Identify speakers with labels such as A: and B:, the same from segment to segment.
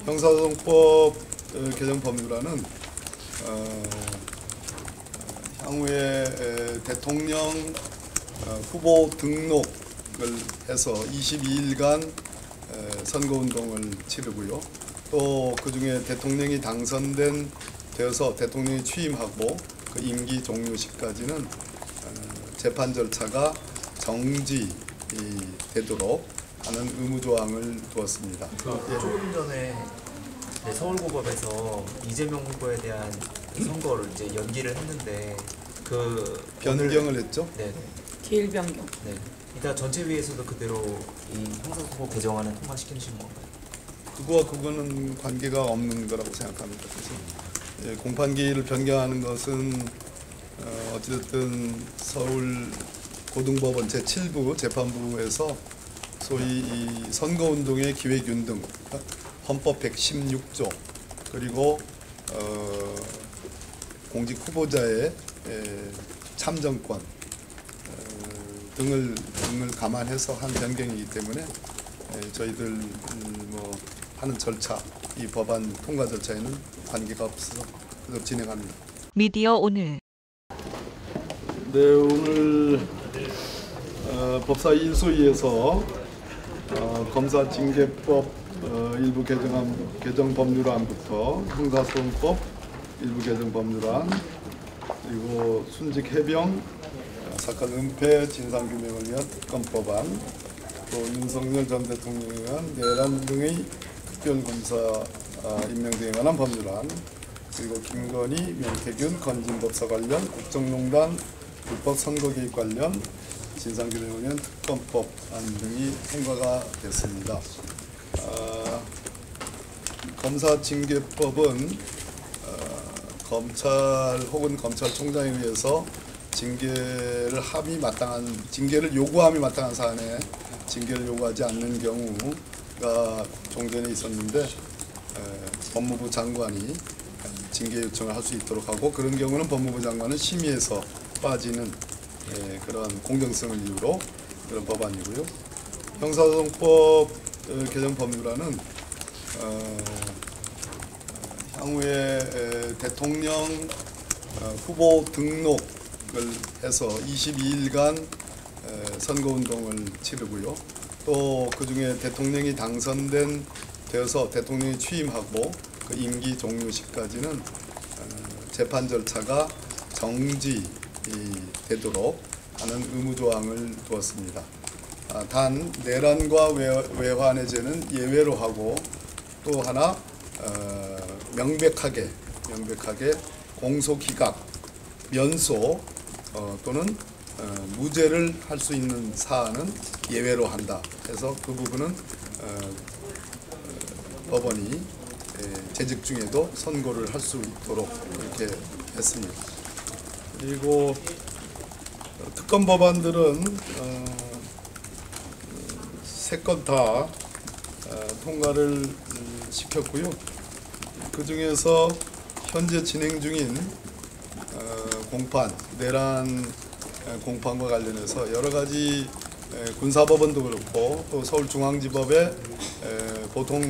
A: 형사소송법 개정 법률안은 향후에 대통령 후보 등록을 해서 22일간 선거운동을 치르고요. 또 그중에 대통령이 되어서 대통령이 취임하고 그 임기 종료시까지는 재판 절차가 정지되도록 하는 의무조항을 두었습니다.
B: 조금 전에 서울고법에서 이재명 후보에 대한 선거를 이제 연기를 했는데 그
A: 변경을 했죠?
B: 네.
C: 기일 변경.
B: 네. 이따 전체위에서도 그대로 이 형사소송법 개정안을 통과시키는 건가요?
A: 그거는 관계가 없는 거라고 생각합니다. 그래서 공판기일을 변경하는 것은 어찌됐든 서울 고등법원 제7부 재판부에서 소위 이 선거운동의 기획윤 등 헌법 116조 그리고 공직 후보자의 참정권 등을 감안해서 한 변경이기 때문에 저희들 뭐 하는 절차, 이 법안 통과 절차에는 관계가 없어서 계속 진행합니다.
D: 미디어 오늘.
A: 네, 오늘 법사 1소위에서 검사징계법 일부 개정 법률안부터 형사소송법 일부 개정 법률안 그리고 순직 해병 사건 은폐 진상규명을 위한 특검법안 또 윤석열 전 대통령에 의한 내란 등의 특별검사 임명 등에 관한 법률안 그리고 김건희, 명태균, 건진법사 관련 국정농단 불법 선거개입 관련 진상규명을 위한 특검법안 등이 통과가 됐습니다. 검사징계법은 검찰 혹은 검찰총장에 의해서 징계를 요구함이 마땅한 사안에 징계를 요구하지 않는 경우가 종전에 있었는데 법무부 장관이 징계 요청을 할 수 있도록 하고 그런 경우는 법무부 장관은 심의에서 빠지는 그런 공정성을 이유로 그런 법안이고요. 형사소송법 개정 법률안은 향후에 대통령 후보 등록을 해서 22일간 선거운동을 치르고요. 또 그중에 대통령이 되어서 대통령이 취임하고 그 임기 종료시까지는 재판 절차가 정지되도록 하는 의무조항을 두었습니다. 단 내란과 외환의 죄는 예외로 하고 또 하나 명백하게 공소기각, 면소 또는 무죄를 할 수 있는 사안은 예외로 한다. 해서 그 부분은 법원이 재직 중에도 선고를 할 수 있도록 이렇게 했습니다. 그리고 특검 법안들은 3건 다 통과를 시켰고요. 그 중에서 현재 진행 중인 내란 공판과 관련해서 여러 가지 군사법원도 그렇고 또 서울중앙지법의 보통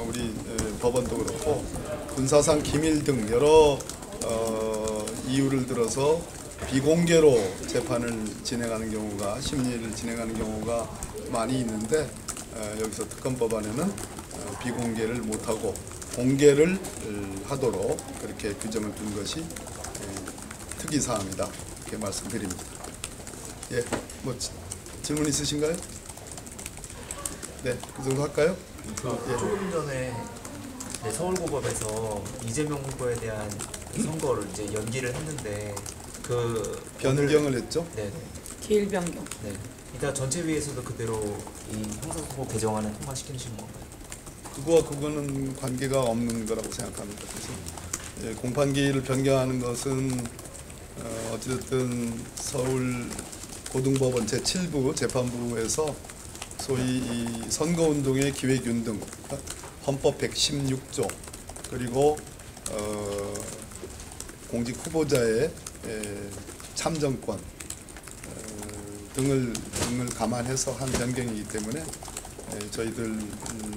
A: 우리 법원도 그렇고 군사상 기밀 등 여러 이유를 들어서 비공개로 재판을 진행하는 경우가 심리를 진행하는 경우가 많이 있는데 여기서 특검 법안에는 비공개를 못하고 공개를 하도록 그렇게 규정을 둔 것이 특이사항이다 이렇게 말씀드립니다. 예, 뭐 질문 있으신가요? 네, 그 정도 할까요?
B: 조금 전에 서울고법에서 이재명 후보에 대한 선거를 이제 연기를 했는데 그
A: 변경을 했죠?
B: 네.
C: 기일 변경.
B: 네. 이따 전체위에서도 그대로 이 형사소송법 개정안을 통과시키는 건가요?
A: 그거는 관계가 없는 거라고 생각합니다. 그래서 공판기일을 변경하는 것은 어찌됐든 서울 고등법원 제7부 재판부에서 소위 이 선거운동의 기획윤 등 헌법 116조 그리고 공직 후보자의 참정권 등을 감안해서 한 변경이기 때문에 저희들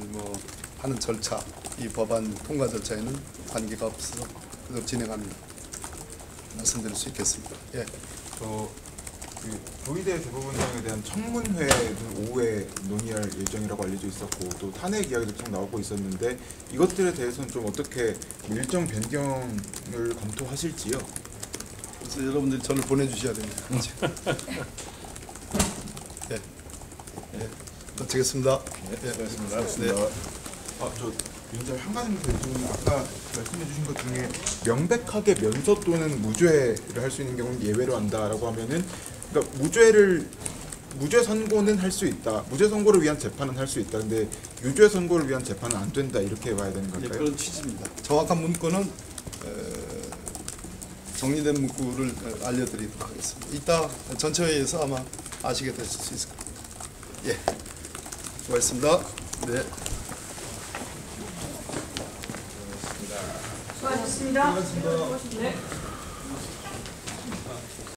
A: 뭐 하는 절차, 이 법안 통과 절차에는 관계가 없어서 그대로 진행합니다. 말씀드릴 수 있겠습니다. 예.
D: 그 조의대 대법원장에 대한 청문회는 오후에 논의할 예정이라고 알려져 있었고 또 탄핵 이야기도 쭉 나오고 있었는데 이것들에 대해서는 좀 어떻게 일정 변경을 검토하실지요?
A: 그래서 여러분들이 저를 보내주셔야 됩니다. 예. 예. 마치겠습니다. 예.
D: 수고하셨습니다.
A: 네.
D: 저 위원장 한 가지 더 여쭤보면 아까 말씀해 주신 것 중에 명백하게 면서 또는 무죄를 할 수 있는 경우는 예외로 한다라고 하면은 그러니까 무죄 선고는 할 수 있다. 무죄 선고를 위한 재판은 할 수 있다. 근데 유죄 선고를 위한 재판은 안 된다. 이렇게 봐야 되는
A: 예,
D: 걸까요?
A: 그런 취지입니다. 정확한 문구는 정리된 문구를 알려드리도록 하겠습니다. 이따 전체 회의에서 아마 아시게 되실 수 있을 겁니다. 예, 수고하셨습니다. 네.
C: 수고하셨습니다. 네.